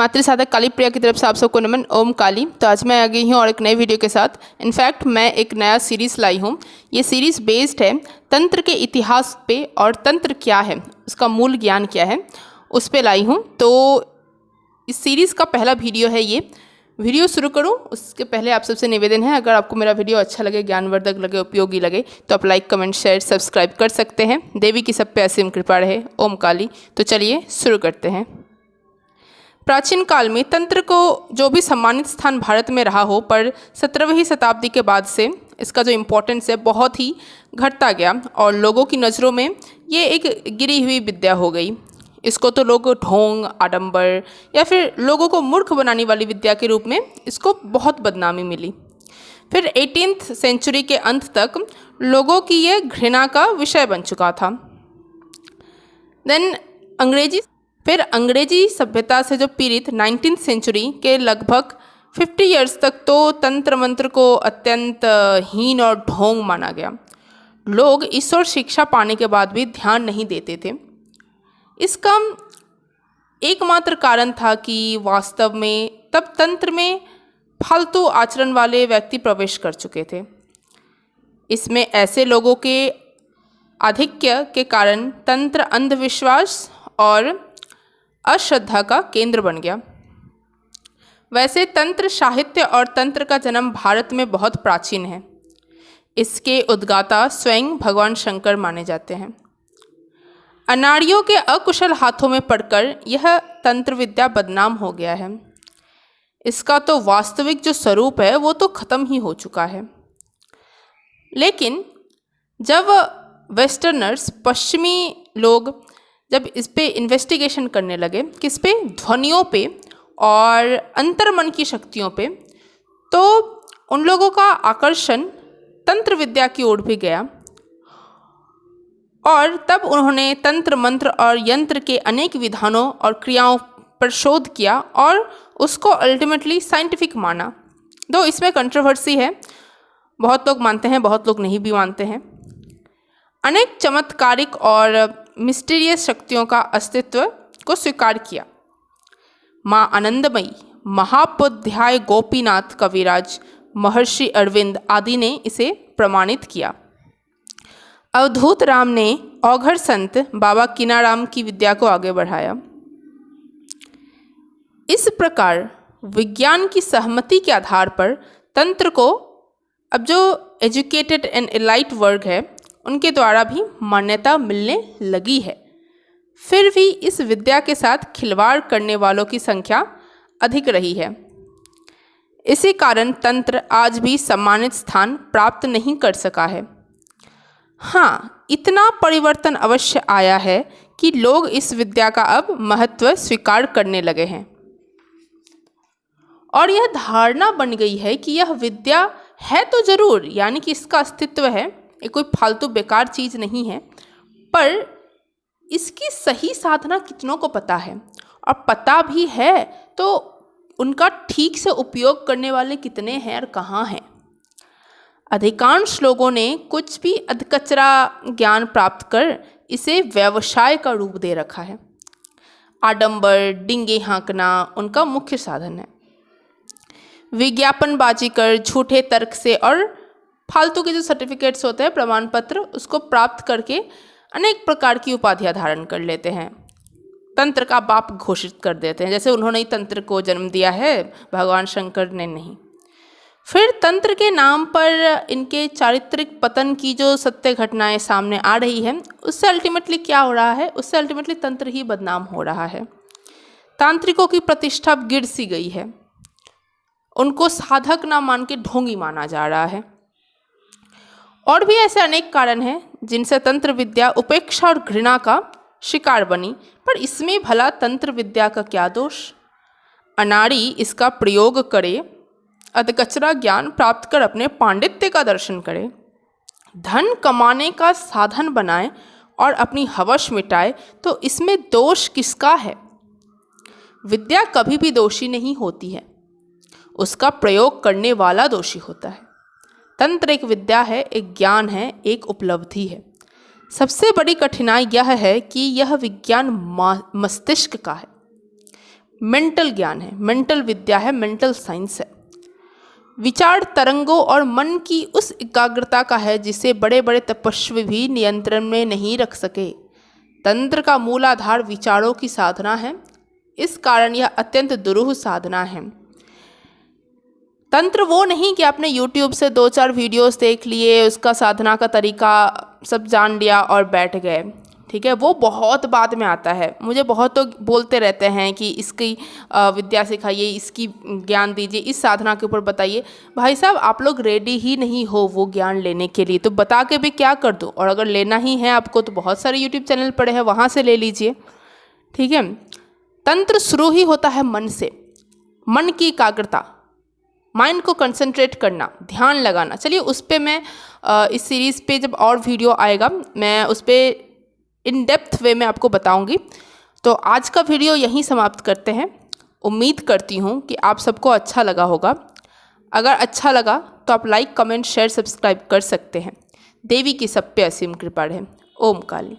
मातृ साधक काली प्रिया की तरफ से आप सबको नमन। ओम काली। तो आज मैं आ गई हूँ और एक नए वीडियो के साथ। इनफैक्ट मैं एक नया सीरीज़ लाई हूँ। ये सीरीज़ बेस्ड है तंत्र के इतिहास पे और तंत्र क्या है, उसका मूल ज्ञान क्या है, उस पे लाई हूँ। तो इस सीरीज़ का पहला वीडियो है। ये वीडियो शुरू करूँ उसके पहले आप सबसे निवेदन है, अगर आपको मेरा वीडियो अच्छा लगे, ज्ञानवर्धक लगे, उपयोगी लगे तो आप लाइक, कमेंट, शेयर, सब्सक्राइब कर सकते हैं। देवी की सब पे असीम कृपा रहे। ओम काली। तो चलिए शुरू करते हैं। प्राचीन काल में तंत्र को जो भी सम्मानित स्थान भारत में रहा हो, पर 17वीं शताब्दी के बाद से इसका जो इम्पोर्टेंस है बहुत ही घटता गया और लोगों की नज़रों में ये एक गिरी हुई विद्या हो गई। इसको तो लोग ढोंग, आडंबर या फिर लोगों को मूर्ख बनाने वाली विद्या के रूप में इसको बहुत बदनामी मिली। फिर 18th सेंचुरी के अंत तक लोगों की ये घृणा का विषय बन चुका था। देन अंग्रेजी सभ्यता से जो पीड़ित 19th सेंचुरी के लगभग 50 इयर्स तक तो तंत्र मंत्र को अत्यंत हीन और ढोंग माना गया। लोग ईश्वर शिक्षा पाने के बाद भी ध्यान नहीं देते थे। इसका एकमात्र कारण था कि वास्तव में तब तंत्र में फालतू आचरण वाले व्यक्ति प्रवेश कर चुके थे। इसमें ऐसे लोगों के आधिक्य के कारण तंत्र अंधविश्वास और अश्रद्धा का केंद्र बन गया। वैसे तंत्र साहित्य और तंत्र का जन्म भारत में बहुत प्राचीन है। इसके उद्गाता स्वयं भगवान शंकर माने जाते हैं। अनाड़ियों के अकुशल हाथों में पड़कर यह तंत्र विद्या बदनाम हो गया है। इसका तो वास्तविक जो स्वरूप है वो तो खत्म ही हो चुका है। लेकिन जब वेस्टर्नर्स, पश्चिमी लोग जब इस पे इन्वेस्टिगेशन करने लगे, किस पे, ध्वनियों पे और अंतर्मन की शक्तियों पे, तो उन लोगों का आकर्षण तंत्र विद्या की ओर भी गया और तब उन्होंने तंत्र मंत्र और यंत्र के अनेक विधानों और क्रियाओं पर शोध किया और उसको अल्टीमेटली साइंटिफिक माना। दो इसमें कंट्रोवर्सी है, बहुत लोग मानते हैं, बहुत लोग नहीं भी मानते हैं। अनेक चमत्कारिक और मिस्टीरियस शक्तियों का अस्तित्व को स्वीकार किया। माँ आनंदमयी, महापोध्याय गोपीनाथ कविराज, महर्षि अरविंद आदि ने इसे प्रमाणित किया। अवधूत राम ने औघड़ संत बाबा कीनाराम की विद्या को आगे बढ़ाया। इस प्रकार विज्ञान की सहमति के आधार पर तंत्र को अब जो एजुकेटेड एंड एलाइट वर्ग है उनके द्वारा भी मान्यता मिलने लगी है। फिर भी इस विद्या के साथ खिलवाड़ करने वालों की संख्या अधिक रही है। इसी कारण तंत्र आज भी सम्मानित स्थान प्राप्त नहीं कर सका है। हाँ, इतना परिवर्तन अवश्य आया है कि लोग इस विद्या का अब महत्व स्वीकार करने लगे हैं और यह धारणा बन गई है कि यह विद्या है तो जरूर, यानी कि इसका अस्तित्व है, ये कोई फालतू बेकार चीज़ नहीं है, पर इसकी सही साधना कितनों को पता है, और पता भी है तो उनका ठीक से उपयोग करने वाले कितने हैं और कहाँ हैं। अधिकांश लोगों ने कुछ भी अधकचरा ज्ञान प्राप्त कर इसे व्यवसाय का रूप दे रखा है। आडंबर, डिंगे हाँकना उनका मुख्य साधन है। विज्ञापनबाजी कर झूठे तर्क से और फालतू के जो सर्टिफिकेट्स होते हैं, प्रमाण पत्र, उसको प्राप्त करके अनेक प्रकार की उपाधियां धारण कर लेते हैं। तंत्र का बाप घोषित कर देते हैं, जैसे उन्होंने ही तंत्र को जन्म दिया है, भगवान शंकर ने नहीं। फिर तंत्र के नाम पर इनके चारित्रिक पतन की जो सत्य घटनाएं सामने आ रही है, उससे अल्टीमेटली क्या हो रहा है, उससे अल्टीमेटली तंत्र ही बदनाम हो रहा है। तांत्रिकों की प्रतिष्ठा गिर सी गई है, उनको साधक ना मान के ढोंगी माना जा रहा है। और भी ऐसे अनेक कारण हैं जिनसे तंत्र विद्या उपेक्षा और घृणा का शिकार बनी, पर इसमें भला तंत्र विद्या का क्या दोष। अनाड़ी इसका प्रयोग करे, अधकचरा ज्ञान प्राप्त कर अपने पांडित्य का दर्शन करे, धन कमाने का साधन बनाए और अपनी हवस मिटाए, तो इसमें दोष किसका है। विद्या कभी भी दोषी नहीं होती है, उसका प्रयोग करने वाला दोषी होता है। तंत्र एक विद्या है, एक ज्ञान है, एक उपलब्धि है। सबसे बड़ी कठिनाई यह है कि यह विज्ञान मस्तिष्क का है। मेंटल ज्ञान है, मेंटल विद्या है, मेंटल साइंस है। विचार तरंगों और मन की उस एकाग्रता का है जिसे बड़े बड़े तपस्वी भी नियंत्रण में नहीं रख सके। तंत्र का मूल आधार विचारों की साधना है, इस कारण यह अत्यंत दुरूह साधना है। तंत्र वो नहीं कि आपने YouTube से 2-4 वीडियोस देख लिए, उसका साधना का तरीका सब जान लिया और बैठ गए, ठीक है। वो बहुत बाद में आता है। मुझे बहुत तो बोलते रहते हैं कि इसकी विद्या सिखाइए, इसकी ज्ञान दीजिए, इस साधना के ऊपर बताइए। भाई साहब, आप लोग रेडी ही नहीं हो वो ज्ञान लेने के लिए, तो बता के भी क्या कर दूँ। और अगर लेना ही है आपको तो बहुत सारे YouTube चैनल पड़े हैं, वहाँ से ले लीजिए, ठीक है। तंत्र शुरू ही होता है मन से। मन की एकाग्रता, माइंड को कंसंट्रेट करना, ध्यान लगाना। चलिए उस पर मैं इस सीरीज़ पे जब और वीडियो आएगा मैं उस पर इन डेप्थ वे में आपको बताऊंगी। तो आज का वीडियो यहीं समाप्त करते हैं। उम्मीद करती हूँ कि आप सबको अच्छा लगा होगा। अगर अच्छा लगा तो आप लाइक, कमेंट, शेयर, सब्सक्राइब कर सकते हैं। देवी की सब पे असीम कृपा है। ओम काली।